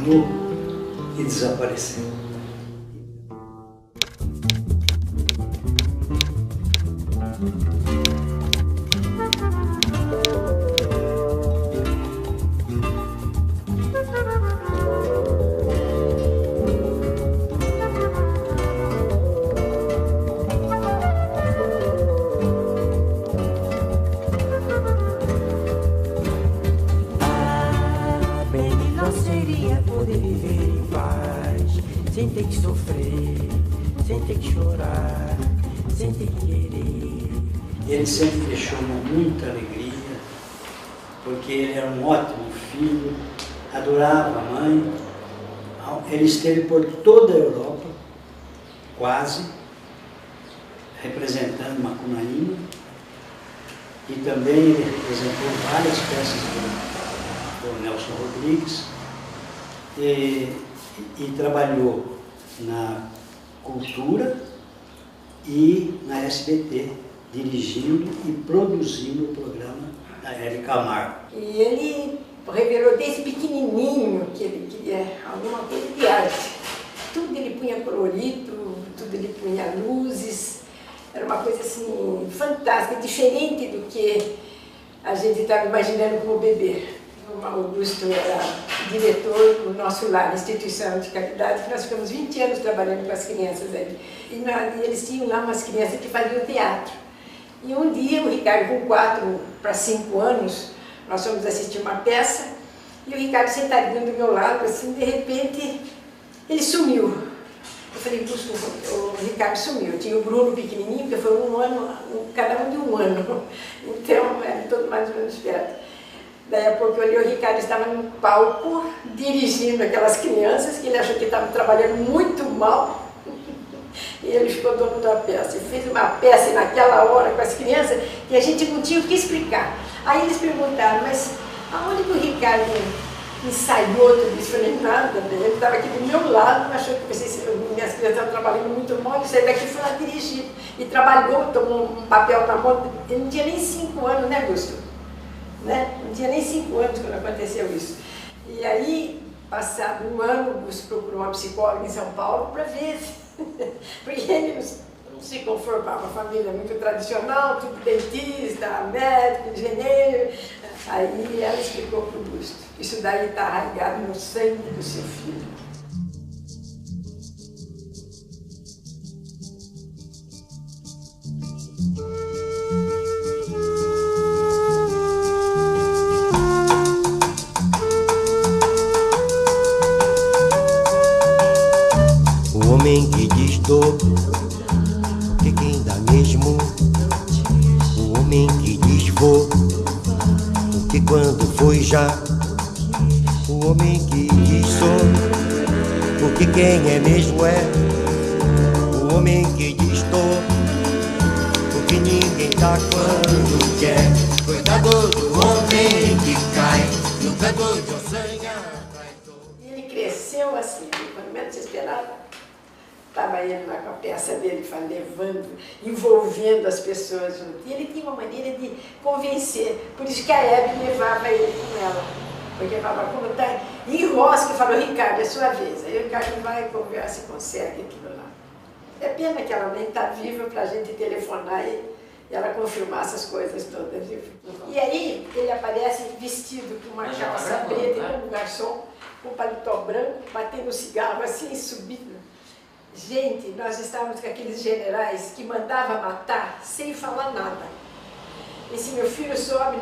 estagnou e desapareceu. Sem ter que sofrer, sem ter que chorar, sem ter que querer. Ele sempre deixou muita alegria, porque ele era um ótimo filho, adorava a mãe. Ele esteve por toda a Europa, quase, representando Macunaíma, e também ele representou várias peças do Nelson Rodrigues, e trabalhou na Cultura e na SBT, dirigindo e produzindo o programa da Hélio Camargo. E ele revelou desde pequenininho que ele queria alguma coisa de arte. Tudo ele punha colorido, tudo ele punha luzes. Era uma coisa assim fantástica, diferente do que a gente estava imaginando como bebê. O Augusto era diretor do Nosso Lar, instituição de caridade, que nós ficamos 20 anos trabalhando com as crianças ali. E eles tinham lá umas crianças que faziam teatro. E um dia o Ricardo, com 4 para 5 anos, nós fomos assistir uma peça, e o Ricardo sentadinho do meu lado, assim, de repente, ele sumiu. Eu falei, o Ricardo sumiu. Tinha o Bruno pequenininho, porque foi um ano, cada um de um ano. Então, era todo mais ou menos perto. Daí a pouco eu olhei, o Ricardo estava no palco, dirigindo aquelas crianças, que ele achou que estavam trabalhando muito mal. E ele ficou dono da peça. Ele fez uma peça naquela hora com as crianças que a gente não tinha o que explicar. Aí eles perguntaram, mas aonde que o Ricardo ensaiou tudo isso? Eu falei, nada, ele estava aqui do meu lado, achou que minhas crianças estavam trabalhando muito mal, ele saiu daqui e foi lá dirigir. E trabalhou, tomou um papel na mão, ele não tinha nem 5 anos, né, Augusto? Né? Não tinha nem 5 anos quando aconteceu isso. E aí, passado um ano, o Augusto procurou uma psicóloga em São Paulo para ver, porque ele não se conformava, a família é muito tradicional, tudo dentista, médico, engenheiro. Aí ela explicou para o Augusto, isso daí está arraigado no sangue do seu filho. O homem que diz dor, que quem dá mesmo. O homem que diz vou, que quando foi já. O homem que diz sou, porque quem é mesmo é. O homem que diz tô, porque ninguém tá quando quer. Cuidado do homem que cai no pé do ossanha. Ele cresceu assim, quando menos se esperava. Estava ele lá com a peça dele, levando, envolvendo as pessoas junto. E ele tinha uma maneira de convencer, por isso que a Hebe levava ele com ela. Porque falava, como está, enrosca e falou, Ricardo, é sua vez. Aí o Ricardo vai, conversa e consegue aquilo lá. É pena que ela nem está viva para a gente telefonar e ela confirmar essas coisas todas. E aí ele aparece vestido com uma calça preta, como um garçom, com um paletó branco, batendo cigarro assim, subindo. Gente, nós estávamos com aqueles generais que mandavam matar sem falar nada. Esse meu filho sobe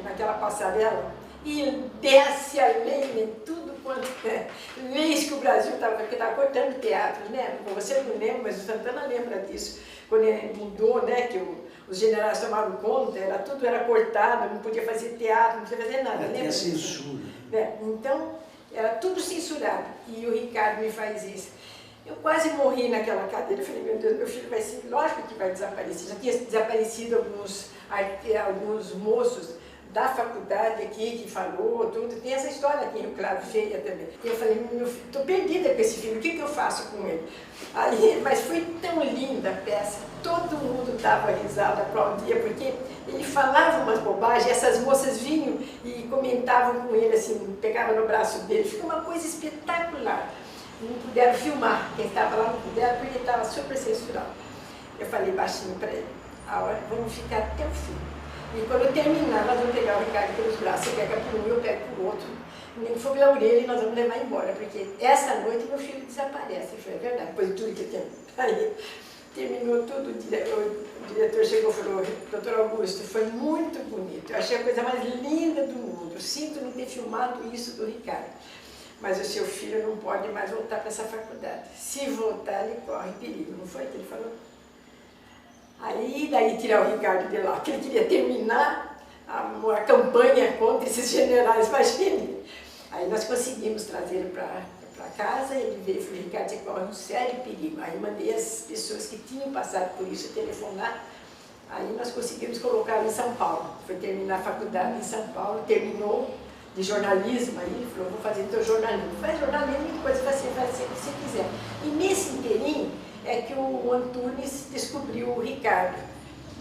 naquela passarela e desce a lenha em tudo quanto é. Leis que o Brasil estava cortando teatros, né? Você não lembra, mas o Santana lembra disso. Quando ele mudou, né, que os generais tomaram conta, tudo era cortado, não podia fazer teatro, não podia fazer nada. Tinha censura. Né? Então, era tudo censurado. E o Ricardo me faz isso. Eu quase morri naquela cadeira, eu falei, meu Deus, meu filho vai ser, lógico que vai desaparecer. Já tinha desaparecido alguns moços da faculdade aqui, que falou, tudo. Tem essa história aqui em Rio Claro, feia também. E eu falei, estou perdida com esse filme, o que eu faço com ele? Aí, mas foi tão linda a peça, todo mundo dava risada, aplaudia, porque ele falava umas bobagens, essas moças vinham e comentavam com ele, assim, pegavam no braço dele, ficou uma coisa espetacular. Não puderam filmar, quem estava lá não puderam, porque ele estava super censurado. Eu falei baixinho para ele, a hora, vamos ficar até o fim. E quando eu terminar, nós vamos pegar o Ricardo pelos braços, você pega por um, eu pego por outro, nem for pela orelha e nós vamos levar embora, porque essa noite meu filho desaparece. Eu falei, é verdade, depois de tudo que eu tenho. Aí terminou tudo, o diretor chegou e falou, doutor Augusto, foi muito bonito, eu achei a coisa mais linda do mundo, eu sinto não ter filmado isso do Ricardo, mas o seu filho não pode mais voltar para essa faculdade, se voltar ele corre perigo, não foi o que ele falou? Aí, daí tirar o Ricardo de lá, que ele queria terminar a campanha contra esses generais, imagine. Aí nós conseguimos trazer ele para casa, ele veio e falou, Ricardo, você corre um sério perigo. Aí mandei as pessoas que tinham passado por isso telefonar, aí nós conseguimos colocá-lo em São Paulo. Foi terminar a faculdade em São Paulo, terminou de jornalismo, aí ele falou, vou fazer teu jornalismo. Faz jornalismo e depois você vai ser o que você quiser. E nesse inteirinho, é que o Antunes descobriu o Ricardo.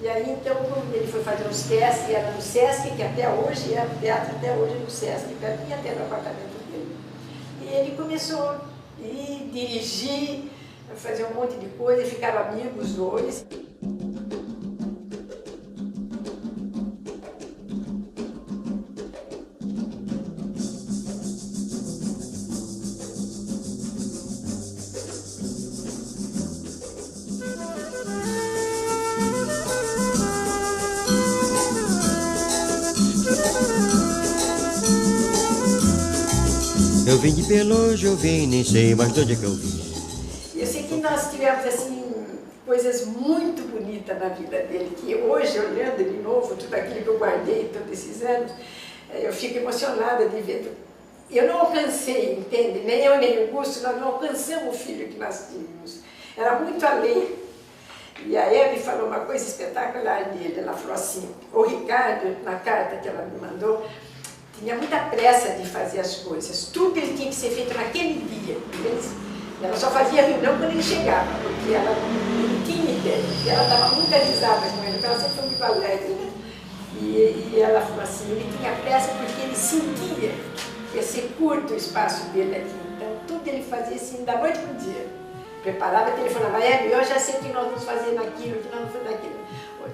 E aí, então, ele foi fazer uns testes, era no Sesc, que até hoje, é o teatro até hoje no Sesc, e até no apartamento dele. E ele começou a ir, dirigir, fazer um monte de coisa, e ficaram amigos os dois. Eu vim de Pelouge, eu vim, nem sei mais de onde é que eu vim. Eu sei que nós tivemos, assim, coisas muito bonitas na vida dele, que hoje, olhando de novo, tudo aquilo que eu guardei todos esses anos, eu fico emocionada de ver. Eu não alcancei, entende? Nem eu, nem o Augusto, nós não alcançamos o filho que nós tínhamos. Era muito além. E a Hebe falou uma coisa espetacular dele, ela falou assim, o Ricardo, na carta que ela me mandou, tinha muita pressa de fazer as coisas, tudo ele tinha que ser feito naquele dia. Ela só fazia reunião quando ele chegava, porque ela não tinha ideia, e ela estava muito risada com ele, porque ela sempre foi muito alegre, né? E ela falou assim, ele tinha pressa porque ele sentia que ia ser curto o espaço dele aqui, então tudo ele fazia assim, da noite para o dia. Preparava, telefonava, eu já sei o que nós vamos fazer naquilo, o que nós vamos fazer naquilo.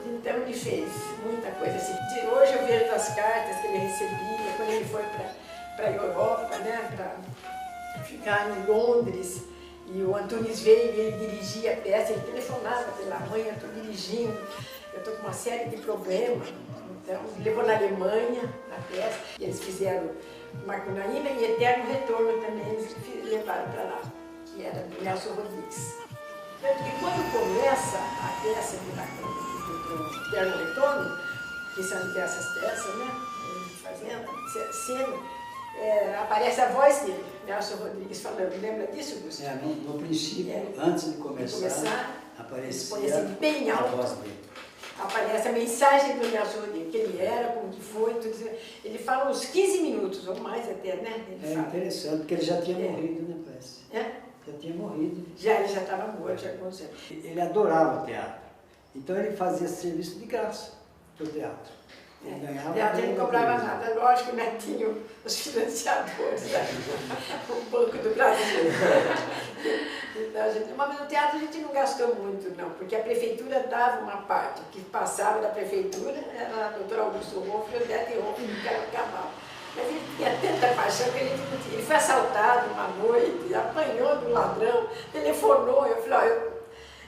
Então ele fez muita coisa assim. Hoje eu vejo as cartas que ele recebia, quando ele foi para a Europa, né, para ficar em Londres, e o Antunes veio e ele dirigia a peça, ele telefonava pela mãe, eu estou dirigindo, eu estou com uma série de problemas. Então, levou na Alemanha, na peça, e eles fizeram Macunaíma e Eterno Retorno também, eles levaram para lá, que era do Nelson Rodrigues. Tanto que quando começa a peça do Eterno Retorno, que são dessas peças, né, fazendo, cena, aparece a voz dele, Nelson Rodrigues falando, lembra disso, Gustavo? No princípio, antes de começar aparecia assim, bem alto, a voz dele. Aparece a mensagem do Nelson Rodrigues, que ele era, como que foi, tudo. Ele fala uns 15 minutos, ou mais até, né? Ele fala. Interessante, porque ele já tinha morrido, né, parece? Já tinha morrido. Ele já estava morto, já aconteceu. Ele adorava teatro, então ele fazia serviço de graça para o teatro. Ele ganhava teatro ele não cobrava nada, lógico, né? Tinha os financiadores, né? O Banco do Brasil. Então, mas no teatro a gente não gastou muito, não, porque a prefeitura dava uma parte, que passava da prefeitura, era a doutora Augusto Rolfo e o Odete Rolfo, que era o Cabal. Mas ele tinha tanta paixão que ele foi assaltado uma noite, apanhou do ladrão, telefonou, eu falei,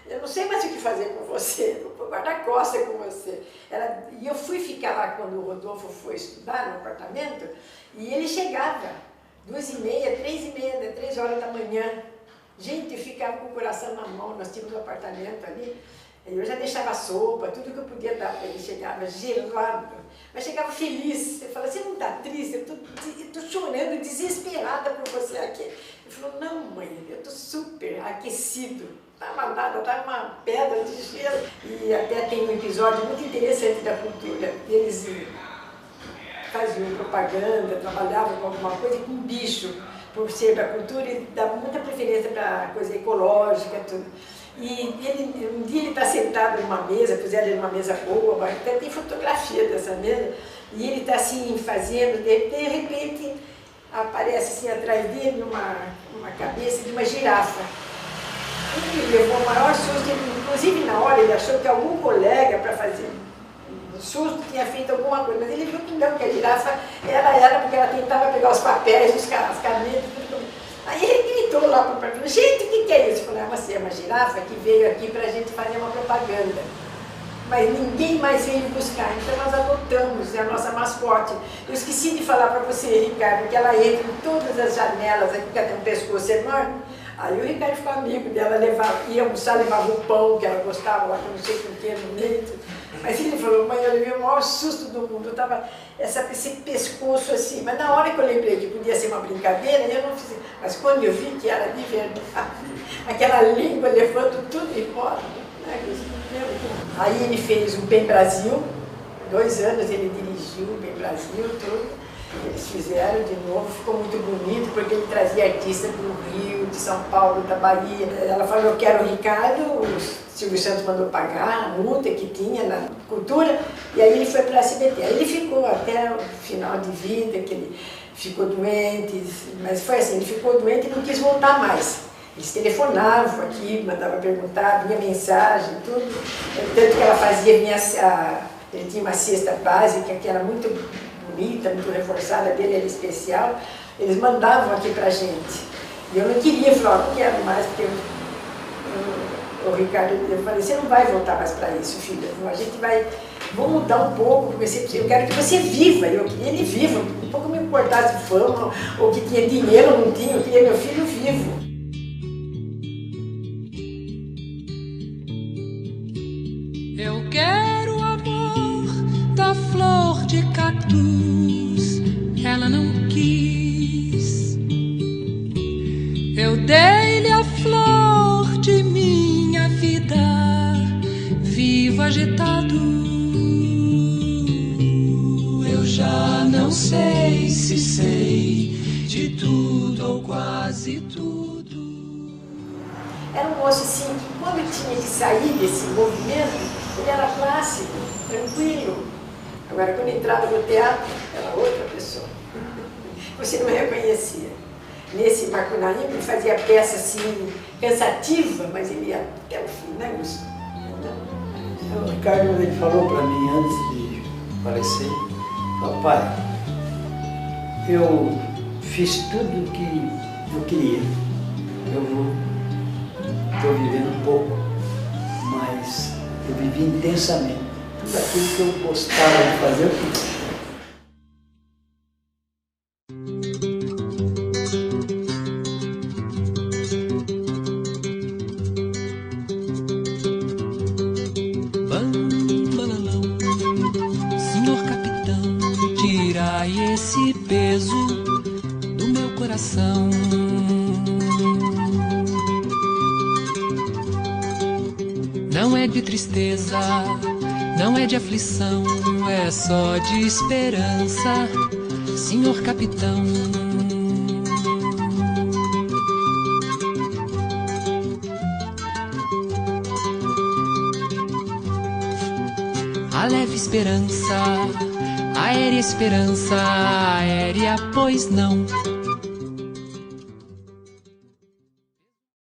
eu não sei mais o que fazer com você, eu vou guardar costa com você. E eu fui ficar lá quando o Rodolfo foi estudar no apartamento, e ele chegava, 2h30, 3h30, 3 horas da manhã. Gente, eu ficava com o coração na mão, nós tínhamos um apartamento ali, eu já deixava sopa, tudo que eu podia dar para ele, chegava gelado, mas chegava feliz. Você fala, você não está triste? Eu estou chorando, desesperada por você aqui. Ele falou, não mãe, eu estou super aquecido, não estava nada, estava uma pedra de gelo. E até tem um episódio muito interessante da cultura, eles faziam propaganda, trabalhavam com alguma coisa com bicho, por ser da cultura, e dava muita preferência para coisa ecológica, tudo. E um dia ele está sentado numa mesa, puseram ele numa mesa boa, até tem fotografia dessa mesa, e ele está assim fazendo, de repente aparece assim atrás dele uma cabeça de uma girafa. Ele levou o maior susto, inclusive na hora ele achou que algum colega para fazer um susto tinha feito alguma coisa, mas ele viu que não, que a girafa era porque ela tentava pegar os papéis, as canetas, tudo. Aí ele gritou lá para o gente, o que é isso? Eu falei, você é uma girafa que veio aqui para a gente fazer uma propaganda. Mas ninguém mais veio buscar, então nós adotamos, é a nossa mascote. Eu esqueci de falar para você, Ricardo, que ela entra em todas as janelas, aqui que ela tem um pescoço enorme. Aí o Ricardo ficou amigo dela, ia almoçar, levava o pão que ela gostava, lá com não sei com o que no leito. Mas ele falou, mãe, eu levei o maior susto do mundo, eu tava esse pescoço assim. Mas na hora que eu lembrei que podia ser uma brincadeira, eu não fiz. Mas quando eu vi que era de verdade, aquela língua levando tudo embora. Aí ele fez o Bem Brasil, 2 anos ele dirigiu o Bem Brasil, tudo. Eles fizeram de novo, ficou muito bonito, porque ele trazia artistas do Rio, de São Paulo, da Bahia. Ela falou, eu quero o Ricardo, o Silvio Santos mandou pagar a multa que tinha na cultura, e aí ele foi para a SBT. Aí ele ficou até o final de vida, que ele ficou doente, mas foi assim, ele ficou doente e não quis voltar mais. Eles telefonavam aqui, mandavam perguntar, vinha mensagem, tudo. Tanto que ela fazia, ele tinha uma cesta básica que era muito bonita, muito reforçada, dele era especial. Eles mandavam aqui pra gente. E eu não queria, falar, não quero mais, porque o Ricardo, eu falei, você não vai voltar mais para isso, filha. A gente vai, vamos mudar um pouco, eu quero que você viva. Eu queria ele vivo, um pouco me importasse de fama, ou que tinha dinheiro ou não tinha, eu queria meu filho vivo. Eu quero o amor da flor de cactus, ela não quis. Eu dei-lhe a flor de minha vida, vivo agitado. Eu já não sei se sei de tudo ou quase tudo. Era um moço assim, que quando tinha que sair desse movimento, ele era plácido, tranquilo. Agora, quando entrava no teatro, era outra pessoa. Você não reconhecia. Nesse Macunaíma, ele fazia peça assim, cansativa, mas ele ia até o fim, né, Gustavo? O Ricardo ele falou para mim antes de falecer, papai, eu fiz tudo o que eu queria. Estou vivendo pouco, mas eu vivi intensamente. Tudo aquilo que eu gostava de fazer, eu fiz. Bambalalão, senhor capitão, tirai esse peso do meu coração. Não é de tristeza, não é de aflição, é só de esperança, senhor capitão. A leve esperança, aérea, pois não.